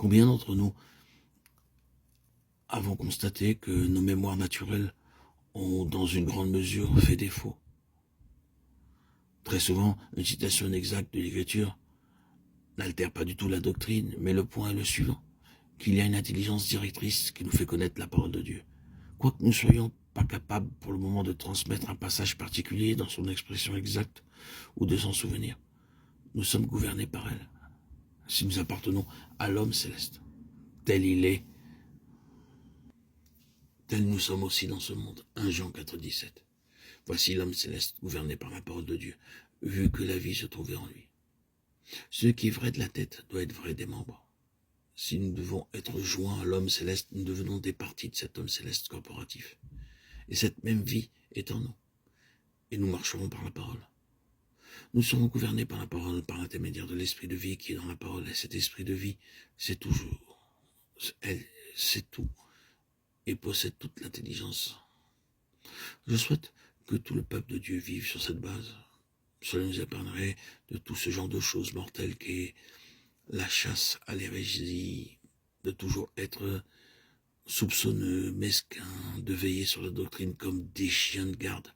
Combien d'entre nous avons constaté que nos mémoires naturelles ont, dans une grande mesure, fait défaut? Très souvent, une citation exacte de l'Écriture n'altère pas du tout la doctrine, mais le point est le suivant, qu'il y a une intelligence directrice qui nous fait connaître la parole de Dieu. Quoique nous ne soyons pas capables pour le moment de transmettre un passage particulier dans son expression exacte ou de s'en souvenir, nous sommes gouvernés par elle. Si nous appartenons à l'homme céleste, tel il est, tel nous sommes aussi dans ce monde. 1 Jean 4,17. Voici l'homme céleste gouverné par la parole de Dieu, vu que la vie se trouvait en lui. Ce qui est vrai de la tête doit être vrai des membres. Si nous devons être joints à l'homme céleste, nous devenons des parties de cet homme céleste corporatif. Et cette même vie est en nous. Et nous marcherons par la parole. Nous serons gouvernés par la parole, par l'intermédiaire de l'esprit de vie qui est dans la parole. Et cet esprit de vie, c'est toujours, c'est tout, et possède toute l'intelligence. Je souhaite que tout le peuple de Dieu vive sur cette base. Cela nous épargnerait de tout ce genre de choses mortelles qu'est la chasse à l'hérésie, de toujours être soupçonneux, mesquin, de veiller sur la doctrine comme des chiens de garde,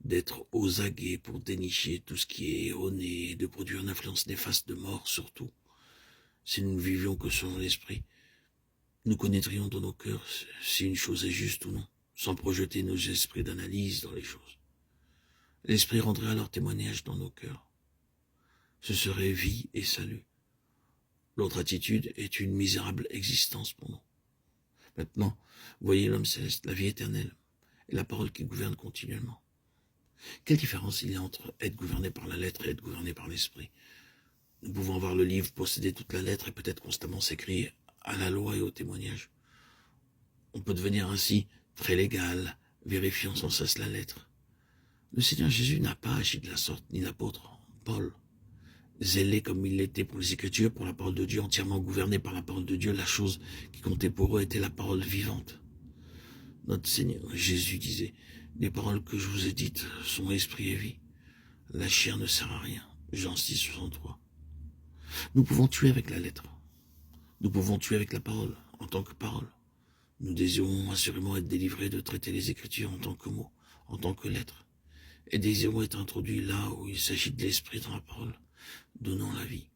d'être aux aguets pour dénicher tout ce qui est erroné, de produire une influence néfaste de mort surtout. Si nous ne vivions que selon l'esprit, nous connaîtrions dans nos cœurs si une chose est juste ou non, sans projeter nos esprits d'analyse dans les choses. L'esprit rendrait alors témoignage dans nos cœurs. Ce serait vie et salut. L'autre attitude est une misérable existence pour nous. Maintenant, voyez l'homme céleste, la vie éternelle, et la parole qui gouverne continuellement. Quelle différence il y a entre être gouverné par la lettre et être gouverné par l'esprit? Nous pouvons avoir le livre, posséder toute la lettre et peut-être constamment s'écrire à la loi et au témoignage. On peut devenir ainsi très légal, vérifiant sans cesse la lettre. Le Seigneur Jésus n'a pas agi de la sorte, ni l'apôtre Paul. Zélé comme il l'était pour les Écritures, pour la parole de Dieu, entièrement gouverné par la parole de Dieu, la chose qui comptait pour eux était la parole vivante. Notre Seigneur Jésus disait, « Les paroles que je vous ai dites sont esprit et vie. La chair ne sert à rien. » Jean 6, 63. Nous pouvons tuer avec la lettre. Nous pouvons tuer avec la parole, en tant que parole. Nous désirons assurément être délivrés de traiter les Écritures en tant que mots, en tant que lettres. Et désirons être introduits là où il s'agit de l'esprit dans la parole, donnant la vie.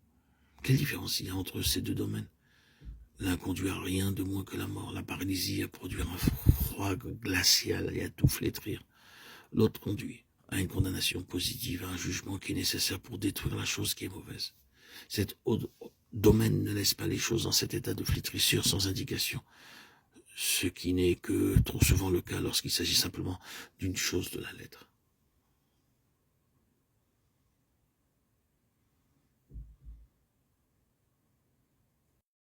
Quelle différence il y a entre ces deux domaines? L'un conduit à rien de moins que la mort, la paralysie, à produire un froid glacial et à tout flétrir. L'autre conduit à une condamnation positive, à un jugement qui est nécessaire pour détruire la chose qui est mauvaise. Cet autre domaine ne laisse pas les choses dans cet état de flétrissure sans indication, ce qui n'est que trop souvent le cas lorsqu'il s'agit simplement d'une chose de la lettre.